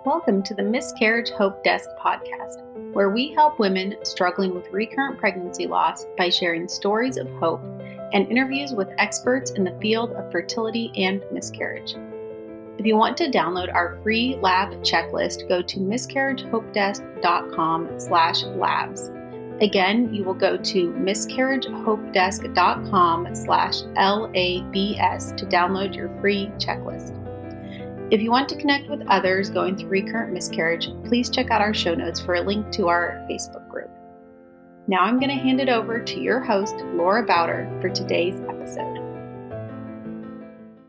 Welcome to the Miscarriage Hope Desk Podcast, where we help women struggling with recurrent pregnancy loss by sharing stories of hope and interviews with experts in the field of fertility and miscarriage. If you want to download our free lab checklist, go to miscarriagehopedesk.com/labs. Again, you will go to miscarriagehopedesk.com/LABS to download your free checklist. If you want to connect with others going through recurrent miscarriage, please check out our show notes for a link to our Facebook group. Now I'm going to hand it over to your host, Laura Bowder, for today's episode.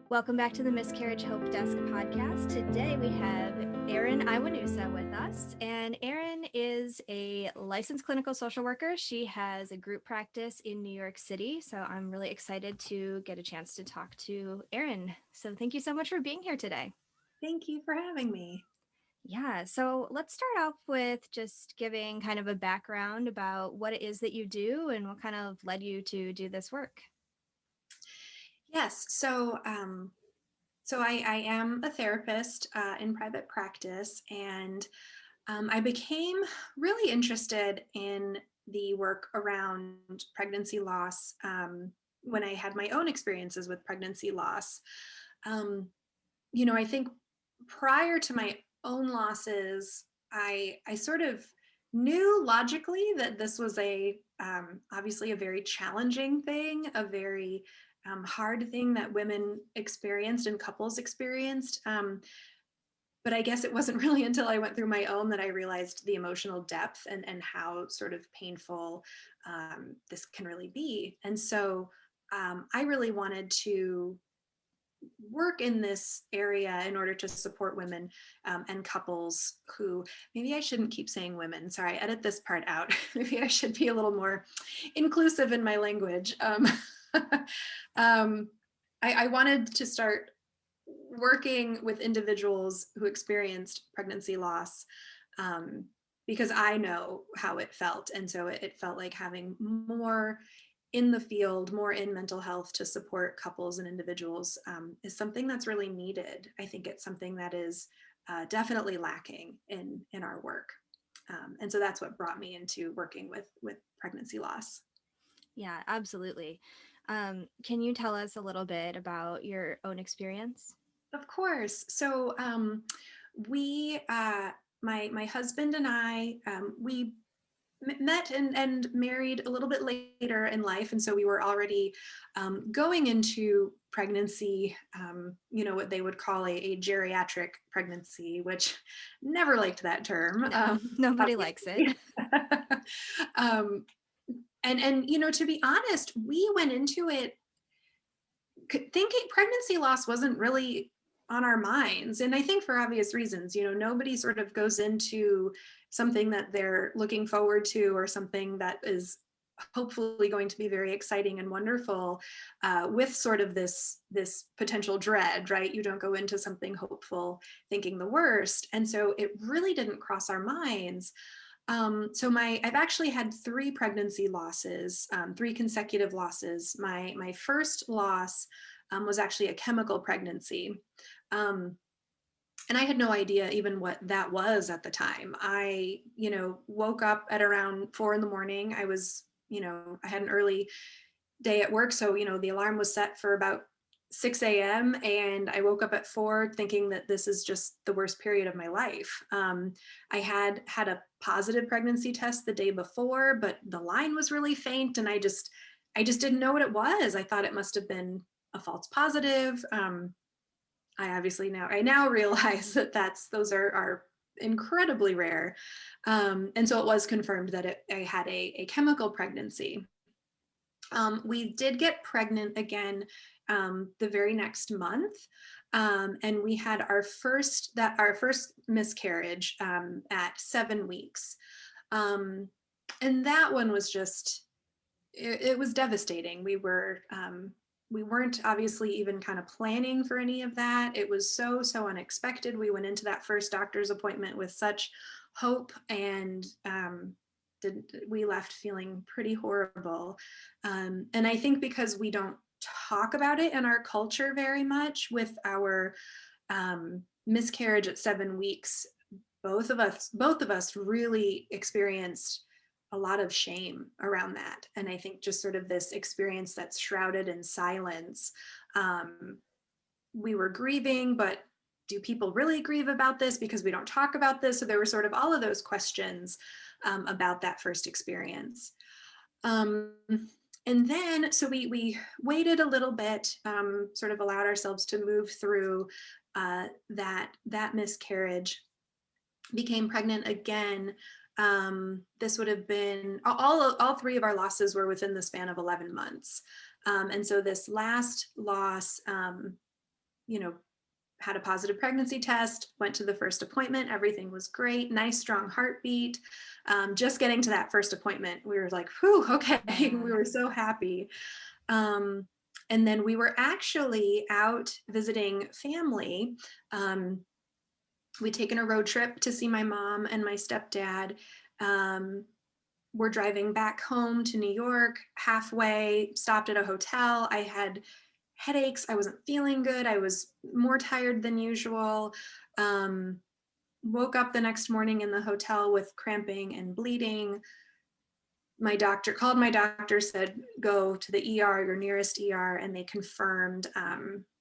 Welcome back to the Miscarriage Hope Desk Podcast. Today we have Erin Iwanusa with us, and Erin is a licensed clinical social worker. She has a group practice in New York City, so I'm really excited to get a chance to talk to Erin. So thank you so much for being here today. Thank you for having me. Yeah, so let's start off with just giving kind of a background about what it is that you do and what kind of led you to do this work. Yes, so I am a therapist in private practice, and I became really interested in the work around pregnancy loss when I had my own experiences with pregnancy loss. I think prior to my own losses, I sort of knew logically that this was obviously a very challenging thing, a very hard thing that women experienced and couples experienced. But I guess it wasn't really until I went through my own that I realized the emotional depth and how sort of painful this can really be. And so I really wanted to work in this area in order to support women and couples who, maybe I shouldn't keep saying women, sorry, edit this part out. Maybe I should be a little more inclusive in my language. I wanted to start working with individuals who experienced pregnancy loss because I know how it felt. And so it felt like having more in the field, more in mental health to support couples and individuals is something that's really needed. I think it's something that is definitely lacking in our work. And so that's what brought me into working with pregnancy loss. Yeah, absolutely. Can you tell us a little bit about your own experience? Of course. So my husband and I, we met and married a little bit later in life. And so we were already going into pregnancy, what they would call a geriatric pregnancy, which never liked that term. No, nobody likes it. And to be honest, we went into it thinking pregnancy loss wasn't really on our minds. And I think for obvious reasons, nobody sort of goes into something that they're looking forward to or something that is hopefully going to be very exciting and wonderful with sort of this potential dread, right? You don't go into something hopeful thinking the worst. And so it really didn't cross our minds. So I've actually had 3 pregnancy losses, 3 consecutive losses. My first loss was actually a chemical pregnancy. And I had no idea even what that was at the time. I, woke up at around 4 a.m. I was, I had an early day at work. So, the alarm was set for about 6 a.m. and I woke up at 4 thinking that this is just the worst period of my life. I had a positive pregnancy test the day before, but the line was really faint and I just didn't know what it was. I thought it must have been a false positive. I now realize that those are incredibly rare. And so it was confirmed that I had a chemical pregnancy. We did get pregnant again the very next month. And we had our first miscarriage at 7 weeks. And that one was just, it was devastating. We weren't obviously even kind of planning for any of that. It was so unexpected. We went into that first doctor's appointment with such hope and we left feeling pretty horrible. And I think because we don't talk about it in our culture very much with our miscarriage at 7 weeks both of us really experienced a lot of shame around that. And I think just sort of this experience that's shrouded in silence. We were grieving, but do people really grieve about this because we don't talk about this? So there were sort of all of those questions about that first experience. And then, so we waited a little bit, sort of allowed ourselves to move through that miscarriage, became pregnant again. This would have been, all three of our losses were within the span of 11 months. And so this last loss, had a positive pregnancy test, went to the first appointment, everything was great, nice strong heartbeat. Just getting to that first appointment, we were like, whew, okay, we were so happy. And then we were actually out visiting family. We'd taken a road trip to see my mom and my stepdad. We're driving back home to New York, halfway, stopped at a hotel. I had headaches. I wasn't feeling good. I was more tired than usual. Woke up the next morning in the hotel with cramping and bleeding. My doctor called my doctor, said, go to the ER, your nearest ER, and they confirmed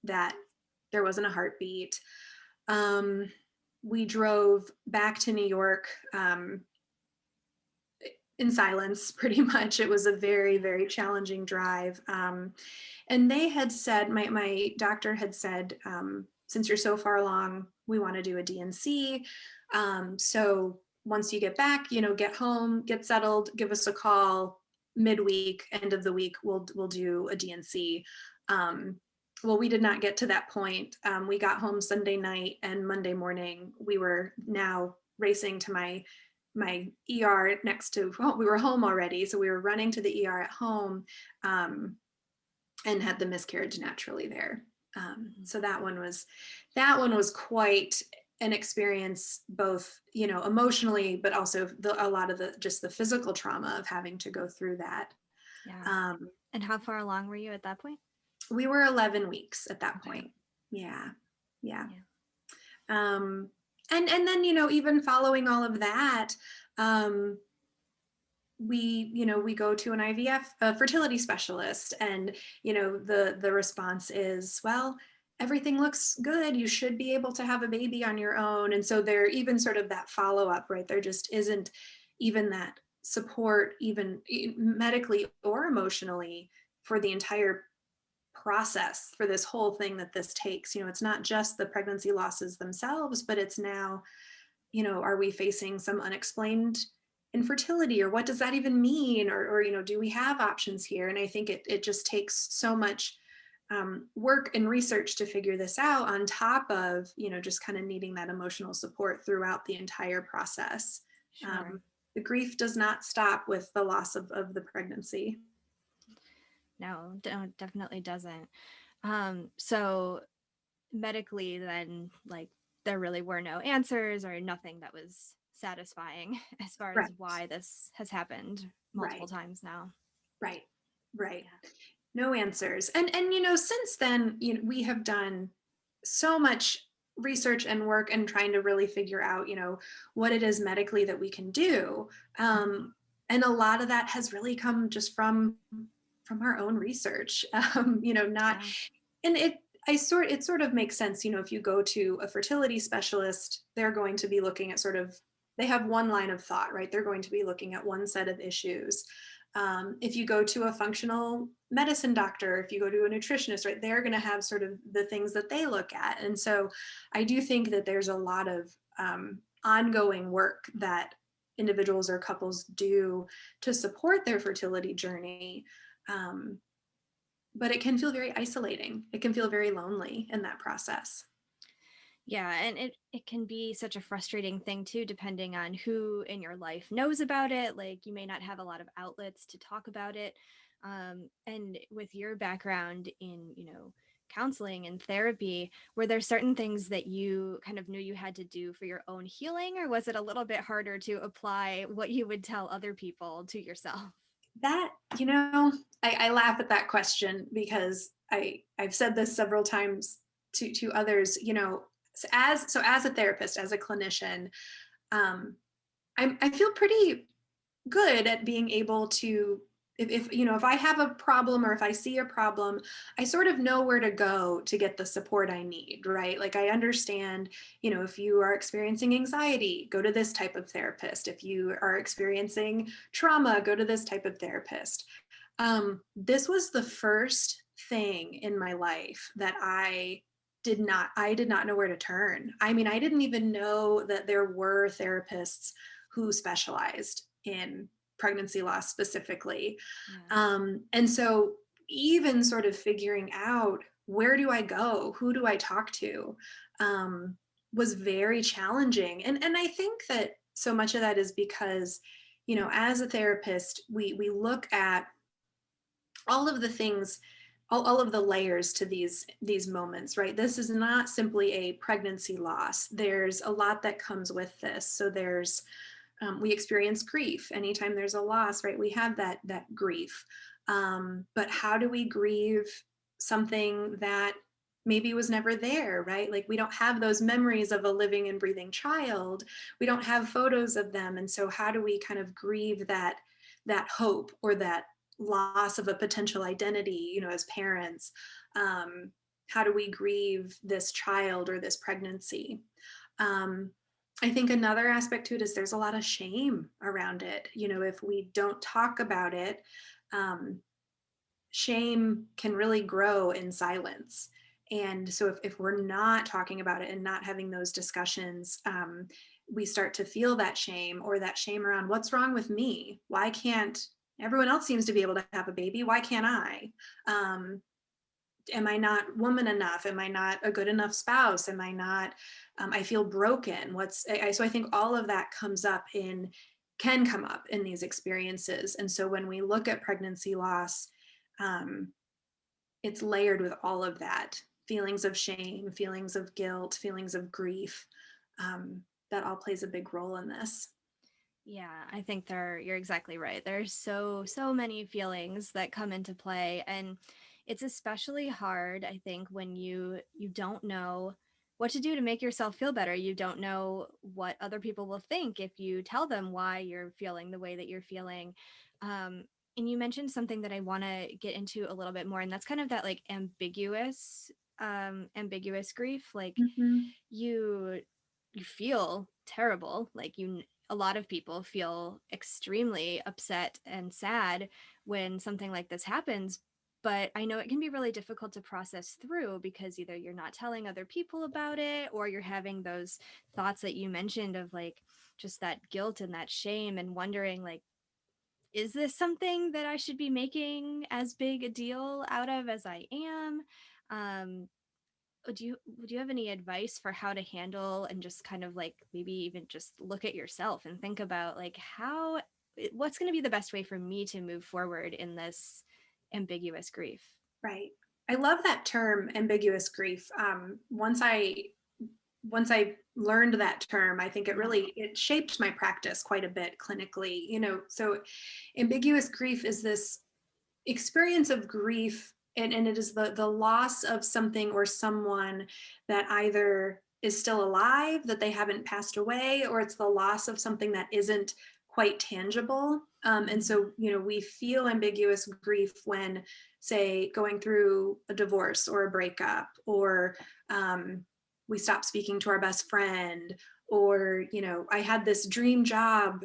that there wasn't a heartbeat. We drove back to New York in silence, pretty much. It was a very, very challenging drive. And they had said, my doctor had said, since you're so far along, we want to do a D&C. So once you get back, get home, get settled, give us a call midweek, end of the week, we'll do a D&C. Well, we did not get to that point. We got home Sunday night, and Monday morning, we were now racing to my ER next to, well, we were home already. So we were running to the ER at home, and had the miscarriage naturally there. So that one was quite an experience, both, emotionally, but also a lot of just the physical trauma of having to go through that. Yeah. And how far along were you at that point? We were 11 weeks at that point. Yeah. And then, even following all of that, we go to an IVF, a fertility specialist, and, the response is, well, everything looks good. You should be able to have a baby on your own. And so there even sort of that follow-up, right? There just isn't even that support, even medically or emotionally, for the entire process, for this whole thing that this takes. It's not just the pregnancy losses themselves, but it's now, are we facing some unexplained infertility, or what does that even mean? Or do we have options here? And I think it just takes so much work and research to figure this out, on top of, just kind of needing that emotional support throughout the entire process. Sure. The grief does not stop with the loss of the pregnancy. No, definitely doesn't. So medically then, like, there really were no answers or nothing that was satisfying as far as why this has happened multiple times now. Right. Yeah. No answers. And since then, we have done so much research and work and trying to really figure out, what it is medically that we can do. And a lot of that has really come just from our own research, and it sort of makes sense, if you go to a fertility specialist, they're going to be looking at they have one line of thought, right? They're going to be looking at one set of issues. If you go to a functional medicine doctor, if you go to a nutritionist, right, they're going to have sort of the things that they look at. And so I do think that there's a lot of ongoing work that individuals or couples do to support their fertility journey. But it can feel very isolating. It can feel very lonely in that process. Yeah, and it can be such a frustrating thing too, depending on who in your life knows about it. Like, you may not have a lot of outlets to talk about it. And with your background in, counseling and therapy, were there certain things that you kind of knew you had to do for your own healing, or was it a little bit harder to apply what you would tell other people to yourself? That, I laugh at that question, because I've said this several times to others, as a therapist, as a clinician, I feel pretty good at being able to, if I have a problem or if I see a problem, I sort of know where to go to get the support I need, right? Like I understand, if you are experiencing anxiety, go to this type of therapist. If you are experiencing trauma, go to this type of therapist. This was the first thing in my life that I did not know where to turn. I mean, I didn't even know that there were therapists who specialized in pregnancy loss specifically. Yeah. And so even sort of figuring out, where do I go? Who do I talk to? Was very challenging. And I think that so much of that is because, as a therapist, we look at all of the things, all of the layers to these moments, right? This is not simply a pregnancy loss. There's a lot that comes with this. So there's we experience grief anytime there's a loss, right? We have that grief. But how do we grieve something that maybe was never there, right? Like we don't have those memories of a living and breathing child. We don't have photos of them. And so how do we kind of grieve that hope or that loss of a potential identity, as parents? How do we grieve this child or this pregnancy? I think another aspect to it is there's a lot of shame around it. If we don't talk about it, shame can really grow in silence. And so if we're not talking about it and not having those discussions, we start to feel that shame around what's wrong with me? Why can't everyone else seems to be able to have a baby? Why can't I? Am I not woman enough? Am I not a good enough spouse? Am I not, I feel broken. So I think all of that can come up in these experiences. And so when we look at pregnancy loss, it's layered with all of that, feelings of shame, feelings of guilt, feelings of grief. That all plays a big role in this. Yeah, I think you're exactly right. There's so many feelings that come into play, and it's especially hard, I think, when you don't know what to do to make yourself feel better. You don't know what other people will think if you tell them why you're feeling the way that you're feeling. And you mentioned something that I want to get into a little bit more, and that's kind of that like ambiguous grief. Like Mm-hmm. you feel terrible, like a lot of people feel extremely upset and sad when something like this happens, but I know it can be really difficult to process through because either you're not telling other people about it, or you're having those thoughts that you mentioned of like just that guilt and that shame and wondering like, is this something that I should be making as big a deal out of as I am? Do you have any advice for how to handle and just kind of like maybe even just look at yourself and think about like what's going to be the best way for me to move forward in this ambiguous grief? Right. I love that term, ambiguous grief. Once I learned that term, I think it shaped my practice quite a bit clinically. So ambiguous grief is this experience of grief, and it is the loss of something or someone that either is still alive, that they haven't passed away, or it's the loss of something that isn't quite tangible. And so, we feel ambiguous grief when, say, going through a divorce or a breakup, or we stop speaking to our best friend, or, I had this dream job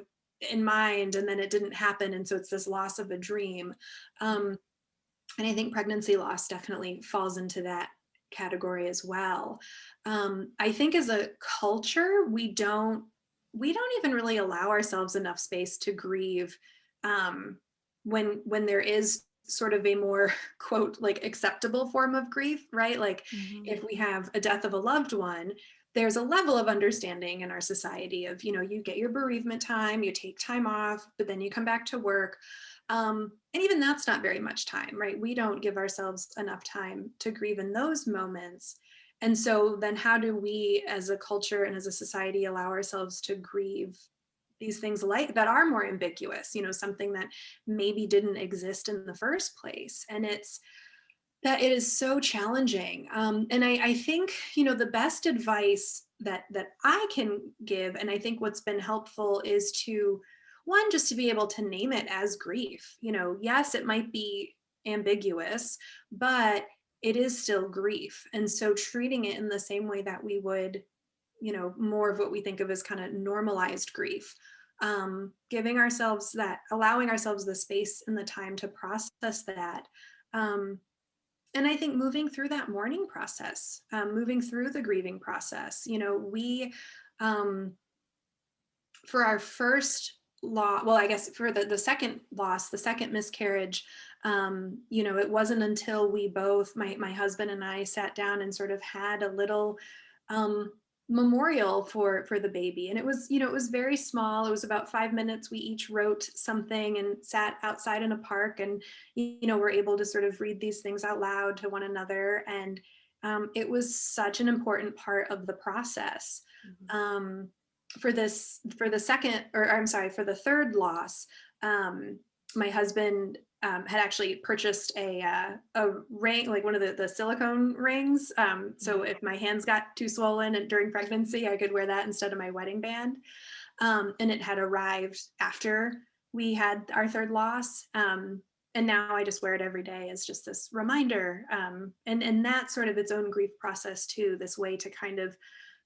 in mind and then it didn't happen. And so it's this loss of a dream. And I think pregnancy loss definitely falls into that category as well. I think as a culture, we don't even really allow ourselves enough space to grieve when there is sort of a more quote like acceptable form of grief, right? Like if we have a death of a loved one, there's a level of understanding in our society of, you get your bereavement time, you take time off, but then you come back to work. And even that's not very much time, right? We don't give ourselves enough time to grieve in those moments. And so then how do we as a culture and as a society allow ourselves to grieve these things like that are more ambiguous, something that maybe didn't exist in the first place? And it is so challenging. And I think, the best advice that I can give. And I think what's been helpful is to, one, just to be able to name it as grief. Yes, it might be ambiguous, but it is still grief. And so treating it in the same way that we would, more of what we think of as kind of normalized grief, allowing ourselves the space and the time to process that. And I think moving through that mourning process, moving through the grieving process, we, for our first loss, well, I guess for the second loss, the second miscarriage, it wasn't until we both, my husband and I, sat down and sort of had a little memorial for the baby. And it was, it was very small. It was about 5 minutes. We each wrote something and sat outside in a park, and, we're able to sort of read these things out loud to one another. And it was such an important part of the process. Mm-hmm. For the third loss, my husband had actually purchased a ring, like one of the silicone rings. So if my hands got too swollen and during pregnancy, I could wear that instead of my wedding band. And it had arrived after we had our third loss. And now I just wear it every day as just this reminder. And that's sort of its own grief process too, this way to kind of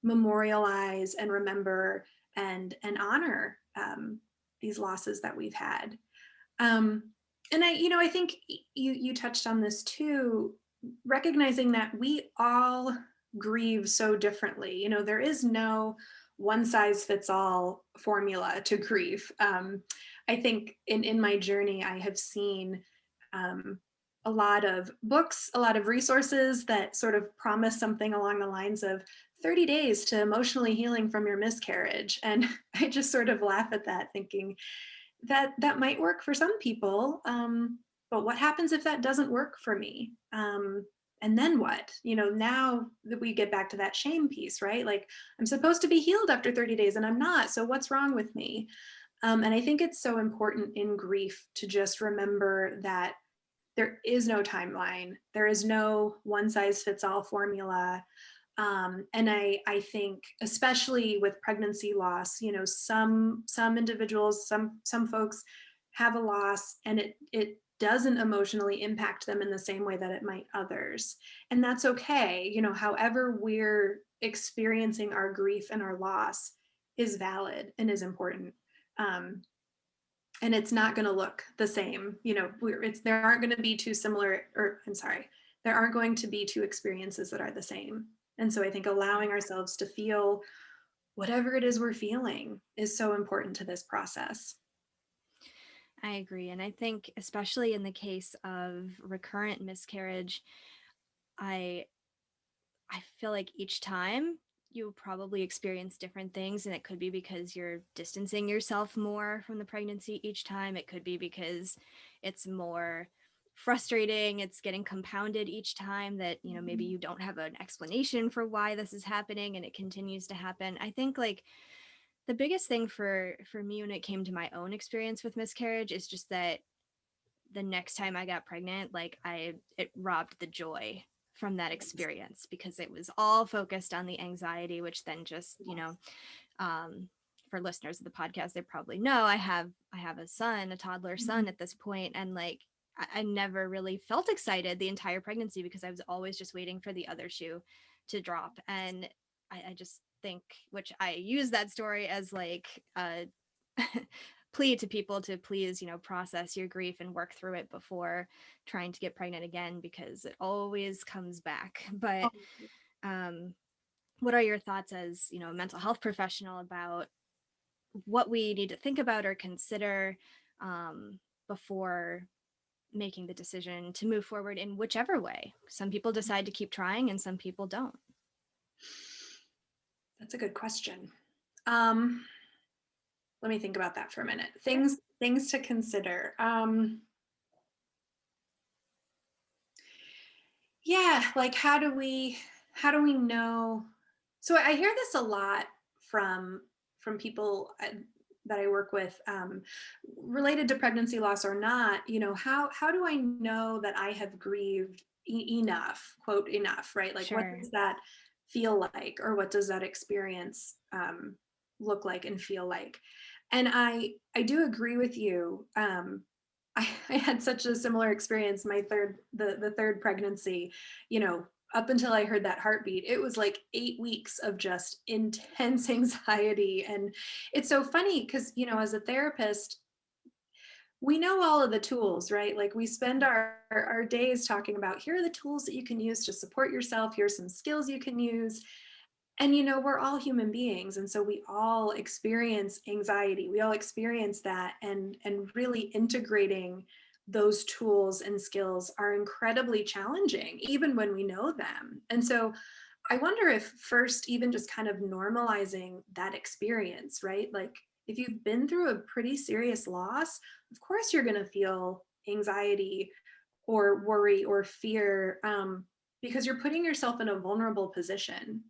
memorialize and remember and honor these losses that we've had. And I think you touched on this too, recognizing that we all grieve so differently. There is no one size fits all formula to grief. I think in my journey, I have seen a lot of books, a lot of resources that sort of promise something along the lines of 30 days to emotionally healing from your miscarriage. And I just sort of laugh at that, thinking that might work for some people. But what happens if that doesn't work for me? And then what? Now that we get back to that shame piece, right? Like, I'm supposed to be healed after 30 days and I'm not. So what's wrong with me? And I think it's so important in grief to just remember that there is no timeline. There is no one size fits all formula. And I think, especially with pregnancy loss, some individuals, some folks have a loss and it doesn't emotionally impact them in the same way that it might others. And that's okay. However we're experiencing our grief and our loss is valid and is important. And it's not going to look the same. There aren't going to be there aren't going to be two experiences that are the same. And so I think allowing ourselves to feel whatever it is we're feeling is so important to this process. I agree. And I think especially in the case of recurrent miscarriage, I feel like each time you probably experience different things, and it could be because you're distancing yourself more from the pregnancy each time. It could be because it's more frustrating, it's getting compounded each time, that maybe you don't have an explanation for why this is happening and it continues to happen. I think like the biggest thing for me when it came to my own experience with miscarriage is just that the next time I got pregnant, like it robbed the joy from that experience, because it was all focused on the anxiety, which then just for listeners of the podcast, they probably know I have a son, a toddler son at this point, and like I never really felt excited the entire pregnancy because I was always just waiting for the other shoe to drop. And I just think, which I use that story as like a plea to people to please, process your grief and work through it before trying to get pregnant again, because it always comes back. But what are your thoughts as, a mental health professional about what we need to think about or consider before making the decision to move forward in whichever way? Some people decide to keep trying and some people don't. That's a good question. Let me think about that for a minute. Things to consider. Like how do we know? So I hear this a lot from people that I work with, related to pregnancy loss or not. How do I know that I have grieved enough, quote, enough, right? Like, sure. What does that feel like, or what does that experience look like and feel like? And I do agree with you. I had such a similar experience the third pregnancy, you know, up until I heard that heartbeat, it was like 8 weeks of just intense anxiety. And it's so funny because, you know, as a therapist, we know all of the tools, right? Like we spend our days talking about, here are the tools that you can use to support yourself. Here's some skills you can use. And, you know, we're all human beings. And so we all experience anxiety. We all experience that. And really integrating those tools and skills are incredibly challenging, even when we know them. And so I wonder if first, even just kind of normalizing that experience, right? Like if you've been through a pretty serious loss, of course you're going to feel anxiety or worry or fear, because you're putting yourself in a vulnerable position.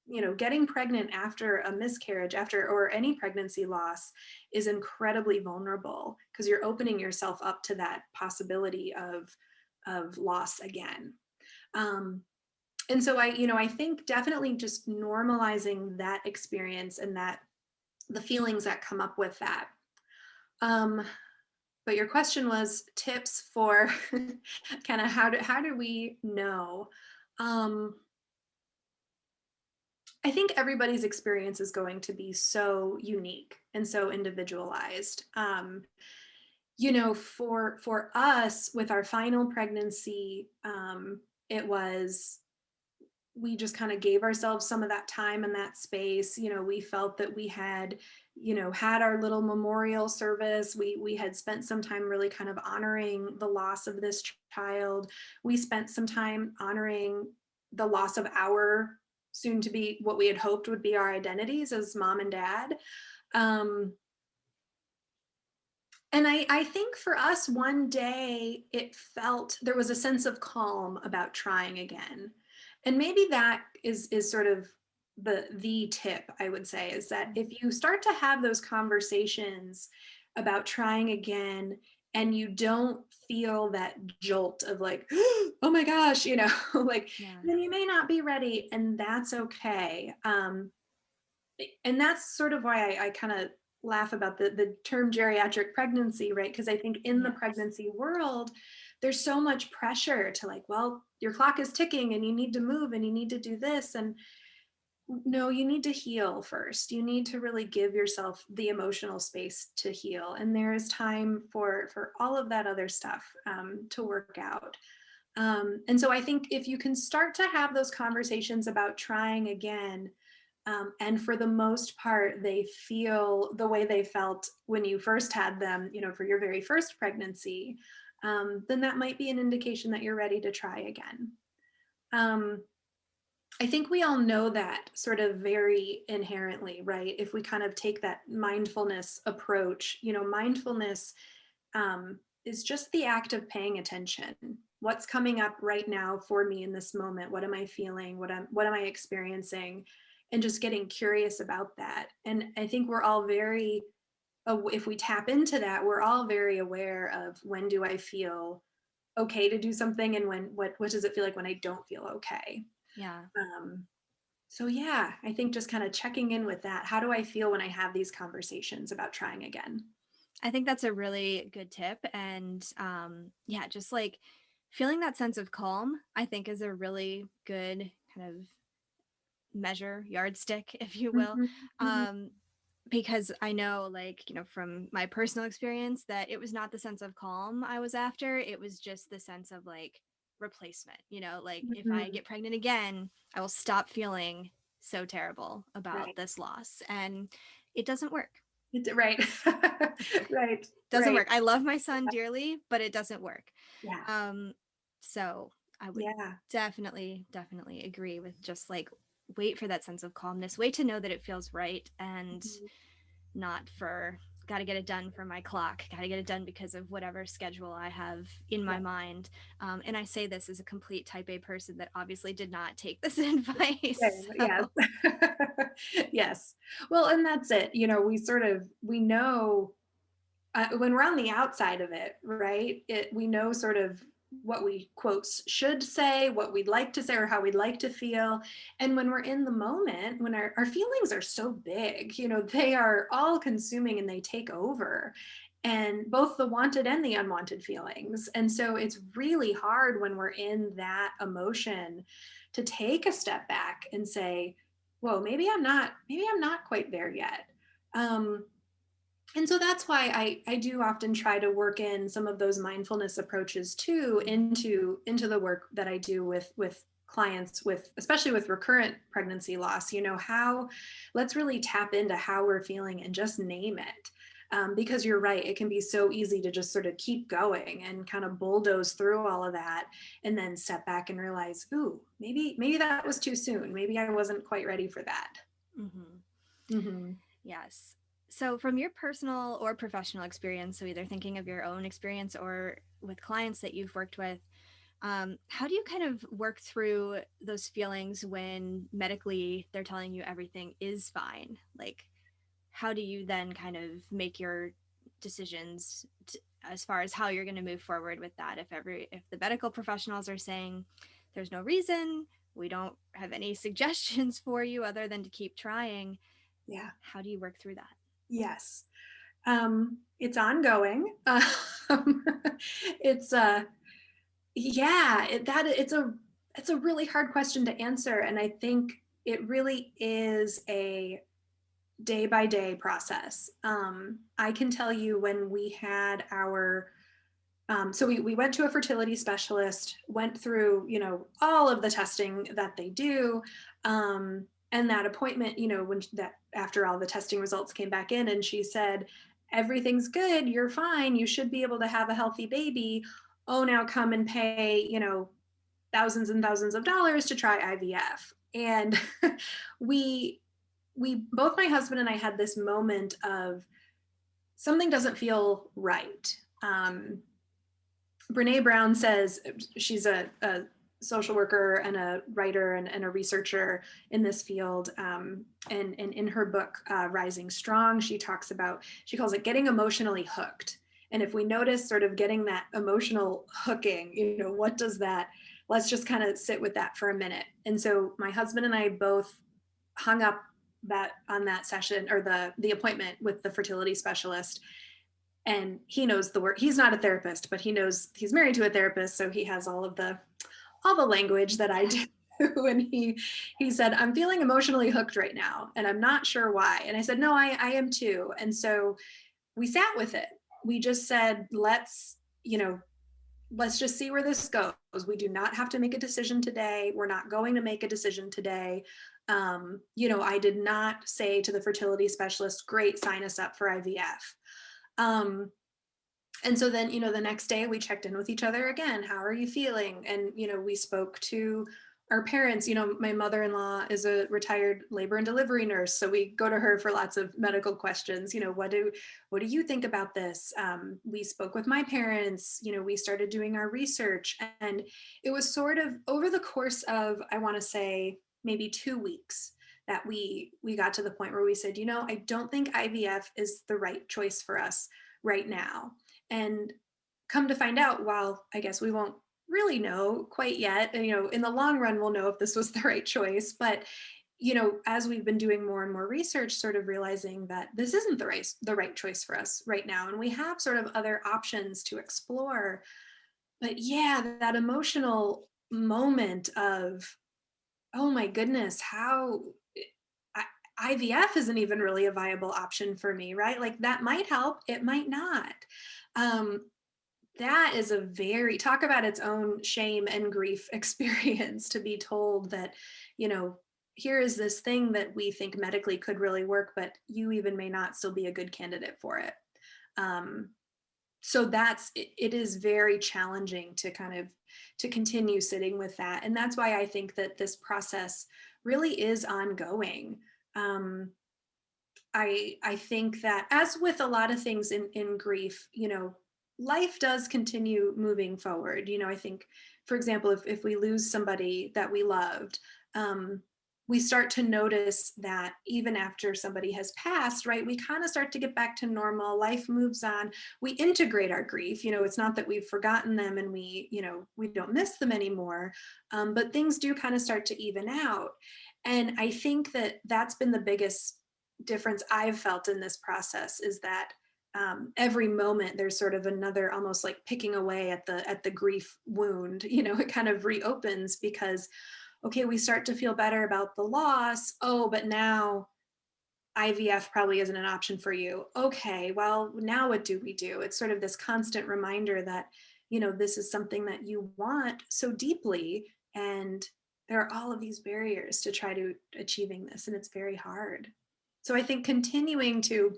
You know, getting pregnant after a miscarriage, or any pregnancy loss, is incredibly vulnerable because you're opening yourself up to that possibility of loss again. And so I think definitely just normalizing that experience and that the feelings that come up with that. But your question was tips for kind of how do we know? I think everybody's experience is going to be so unique and so individualized. You know, for us with our final pregnancy, it was, we just kind of gave ourselves some of that time and that space. You know, we felt that we had, you know, had our little memorial service. We had spent some time really kind of honoring the loss of this child. We spent some time honoring the loss of our soon to be, what we had hoped would be our identities as mom and dad. And I think for us, one day it felt there was a sense of calm about trying again. And maybe that is sort of the tip, I would say, is that if you start to have those conversations about trying again and you don't feel that jolt of like, oh my gosh, you know, like, then you may not be ready, and that's okay. And that's sort of why I kind of laugh about the term geriatric pregnancy, right? Because I think in the pregnancy world, there's so much pressure to like, well, your clock is ticking and you need to move and you need to do this. And no, you need to heal first. You need to really give yourself the emotional space to heal. And there is time for all of that other stuff to work out. And so I think if you can start to have those conversations about trying again, and for the most part, they feel the way they felt when you first had them, you know, for your very first pregnancy, then that might be an indication that you're ready to try again. I think we all know that sort of very inherently, right? If we kind of take that mindfulness approach, you know, mindfulness is just the act of paying attention. What's coming up right now for me in this moment? What am I feeling? What am I experiencing? And just getting curious about that. And I think we're all very, if we tap into that, we're all very aware of when do I feel okay to do something, and what does it feel like when I don't feel okay? Yeah. So yeah, I think just kind of checking in with that. How do I feel when I have these conversations about trying again? I think that's a really good tip. And yeah, just like feeling that sense of calm, I think is a really good kind of measure, yardstick, if you will. Because I know, like, you know, from my personal experience, that it was not the sense of calm I was after. It was just the sense of like replacement, you know, like if I get pregnant again, I will stop feeling so terrible about this loss. And it doesn't work. Right. Right. Doesn't work. I love my son dearly, but it doesn't work. Yeah. So I would definitely agree with just like wait for that sense of calmness, wait to know that it feels right, and not for got to get it done for my clock, got to get it done because of whatever schedule I have in my mind. And I say this as a complete type A person that obviously did not take this advice. Yes. Yes. Well, and that's it. You know, we know when we're on the outside of it, right? We know sort of quotes should say, what we'd like to say, or how we'd like to feel. And when we're in the moment, when our feelings are so big, they are all consuming and they take over, and both the wanted and the unwanted feelings. And so it's really hard when we're in that emotion to take a step back and say, whoa, maybe I'm not quite there yet. And so that's why I do often try to work in some of those mindfulness approaches too into the work that I do with clients, especially with recurrent pregnancy loss. Let's really tap into how we're feeling and just name it. Because you're right, it can be so easy to just sort of keep going and kind of bulldoze through all of that, and then step back and realize, ooh, maybe that was too soon. Maybe I wasn't quite ready for that. Mm-hmm. Mm-hmm. Yes. So from your personal or professional experience, so either thinking of your own experience or with clients that you've worked with, how do you kind of work through those feelings when medically they're telling you everything is fine? Like, how do you then kind of make your decisions as far as how you're going to move forward with that? If the medical professionals are saying there's no reason, we don't have any suggestions for you other than to keep trying. Yeah. How do you work through that? Yes. It's ongoing. It's it's a really hard question to answer. And I think it really is a day by day process. I can tell you when we had our, so we went to a fertility specialist, went through, all of the testing that they do. And that appointment, after all the testing results came back in, and she said, everything's good, you're fine, you should be able to have a healthy baby. Oh, now come and pay, thousands and thousands of dollars to try IVF. And we both, my husband and I, had this moment of something doesn't feel right. Brene Brown says, she's a social worker and a writer and a researcher in this field. And in her book, Rising Strong, she calls it getting emotionally hooked. And if we notice sort of getting that emotional hooking, what does that, let's just kind of sit with that for a minute. And so my husband and I both hung up on that session, or the appointment with the fertility specialist. And he knows the word. He's not a therapist, but he knows, he's married to a therapist, so he has all the language that I do. And he said, I'm feeling emotionally hooked right now, and I'm not sure why. And I said, no, I am too. And so we sat with it. We just said, let's just see where this goes. We do not have to make a decision today. We're not going to make a decision today. I did not say to the fertility specialist, great, sign us up for IVF. And so then, the next day we checked in with each other again. How are you feeling? And, we spoke to our parents. My mother-in-law is a retired labor and delivery nurse, so we go to her for lots of medical questions. What do you think about this? We spoke with my parents. We started doing our research, and it was sort of over the course of, I want to say, maybe 2 weeks, that we got to the point where we said, I don't think IVF is the right choice for us right now. And come to find out, while I guess we won't really know quite yet, in the long run, we'll know if this was the right choice. But, as we've been doing more and more research, sort of realizing that this isn't the right choice for us right now. And we have sort of other options to explore. But yeah, that emotional moment of, oh my goodness, how IVF isn't even really a viable option for me, right? Like, that might help, it might not. That is talk about its own shame and grief experience, to be told that, here is this thing that we think medically could really work, but you even may not still be a good candidate for it. So it is very challenging to to continue sitting with that. And that's why I think that this process really is ongoing. I think that, as with a lot of things in grief, life does continue moving forward. I think, for example, if we lose somebody that we loved, we start to notice that even after somebody has passed, right, we kind of start to get back to normal. Life moves on. We integrate our grief. It's not that we've forgotten them and we don't miss them anymore, but things do kind of start to even out. And I think that that's been the biggest difference I've felt in this process, is that every moment there's sort of another, almost like picking away at the grief wound. It kind of reopens because, okay, we start to feel better about the loss. Oh, but now IVF probably isn't an option for you. Okay, well, now what do we do? It's sort of this constant reminder that, this is something that you want so deeply. And there are all of these barriers to try to achieving this, and it's very hard. So I think continuing to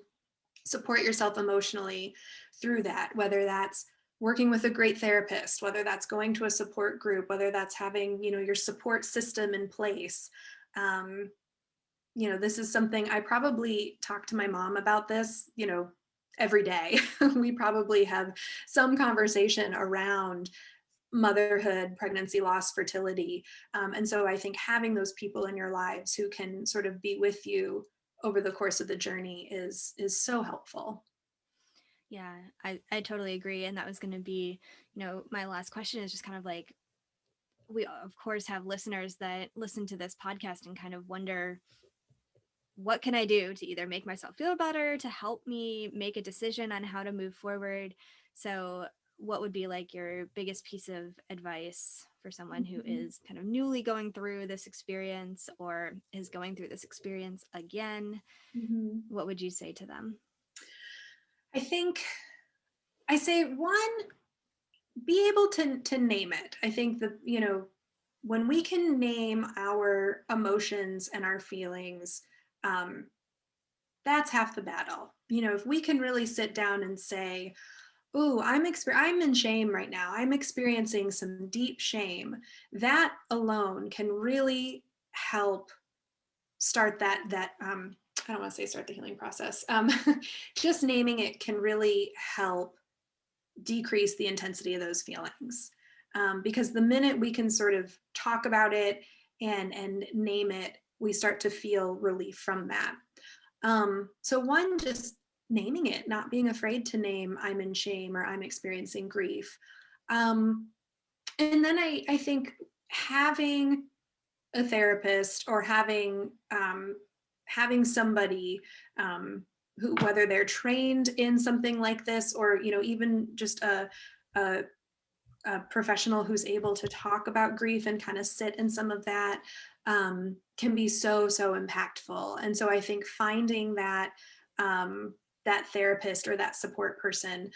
support yourself emotionally through that, whether that's working with a great therapist, whether that's going to a support group, whether that's having, your support system in place. This is something I probably talk to my mom about this, every day. We probably have some conversation around motherhood, pregnancy loss, fertility. And so I think having those people in your lives who can sort of be with you over the course of the journey is so helpful. Yeah, I totally agree. And that was going to be, my last question is just kind of like, we of course have listeners that listen to this podcast and kind of wonder, what can I do to either make myself feel better, to help me make a decision on how to move forward? So what would be like your biggest piece of advice for someone who is kind of newly going through this experience or is going through this experience again? Mm-hmm. What would you say to them? I think I say, one, be able to name it. I think that, when we can name our emotions and our feelings, that's half the battle. If we can really sit down and say, oh, I'm in shame right now. I'm experiencing some deep shame. That alone can really help start that I don't want to say start the healing process. Just naming it can really help decrease the intensity of those feelings. Because the minute we can sort of talk about it and name it, we start to feel relief from that. So one, just naming it, not being afraid to name I'm in shame or I'm experiencing grief. And then I think having a therapist or having somebody who, whether they're trained in something like this or even just a professional who's able to talk about grief and kind of sit in some of that, can be so impactful. And so I think finding that that therapist or that support person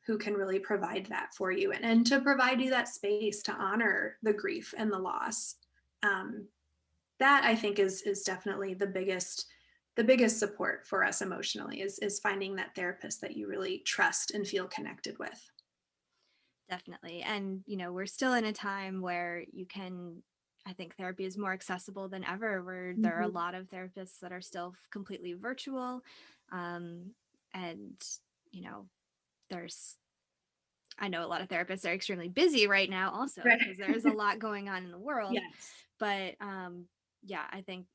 who can really provide that for you and to provide you that space to honor the grief and the loss, that I think is definitely the biggest support for us emotionally, is finding that therapist that you really trust and feel connected with. Definitely. And, we're still in a time where I think therapy is more accessible than ever, where there are a lot of therapists that are still completely virtual. And, I know a lot of therapists are extremely busy right now also, right, because there's a lot going on in the world. Yes. But I think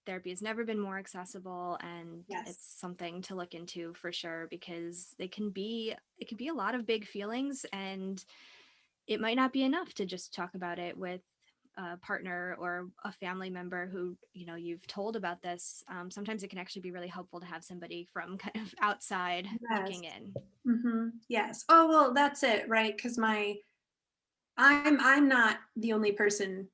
therapy has never been more accessible, and Yes. It's something to look into for sure, because it can be a lot of big feelings, and it might not be enough to just talk about it with a partner or a family member who, you've told about this. Sometimes it can actually be really helpful to have somebody from kind of outside looking in. Mm-hmm. Yes. Oh, well, that's it, right? Because I'm not the only person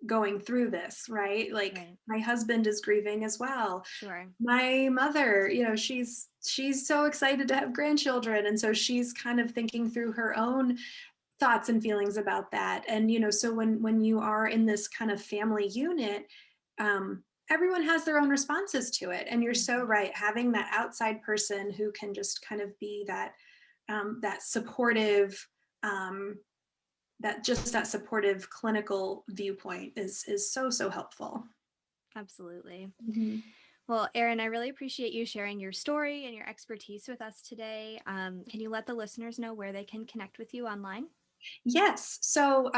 going through this, right? Like Right. My husband is grieving as well. Sure. My mother, she's so excited to have grandchildren, and so she's kind of thinking through her own thoughts and feelings about that. And so when you are in this kind of family unit, everyone has their own responses to it. And you're so right, having that outside person who can just kind of be that supportive, that supportive clinical viewpoint is so helpful. Absolutely. Mm-hmm. Well, Erin, I really appreciate you sharing your story and your expertise with us today. Can you let the listeners know where they can connect with you online? Yes. So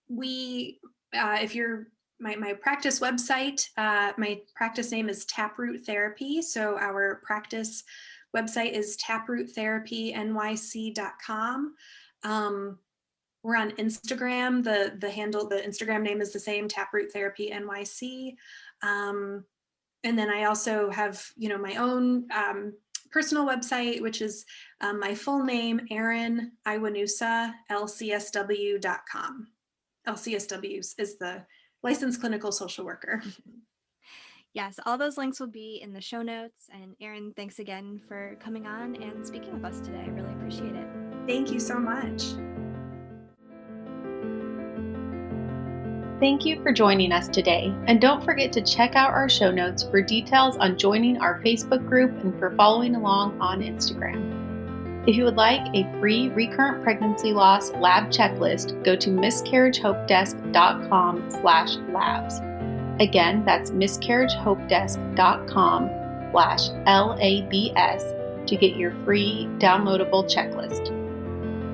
if you're my practice website. My practice name is Taproot Therapy. So our practice website is taproottherapynyc.com. We're on Instagram. The Instagram name is the same, Taproot Therapy NYC. And then I also have, my own personal website, which is my full name, Erin Iwanusa, lcsw.com. LCSW is the licensed clinical social worker. Yes, all those links will be in the show notes. And Erin, thanks again for coming on and speaking with us today. I really appreciate it. Thank you so much. Thank you for joining us today, and don't forget to check out our show notes for details on joining our Facebook group and for following along on Instagram. If you would like a free recurrent pregnancy loss lab checklist, go to miscarriagehopedesk.com/labs. Again, that's miscarriagehopedesk.com/LABS to get your free downloadable checklist.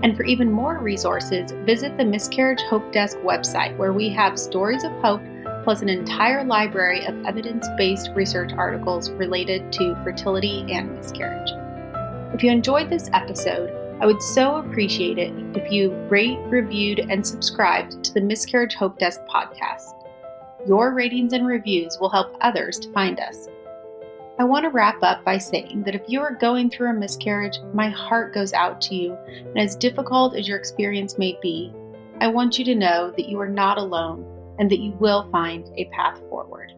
And for even more resources, visit the Miscarriage Hope Desk website, where we have stories of hope plus an entire library of evidence-based research articles related to fertility and miscarriage. If you enjoyed this episode, I would so appreciate it if you rate, reviewed, and subscribed to the Miscarriage Hope Desk podcast. Your ratings and reviews will help others to find us. I want to wrap up by saying that if you are going through a miscarriage, my heart goes out to you, and as difficult as your experience may be, I want you to know that you are not alone and that you will find a path forward.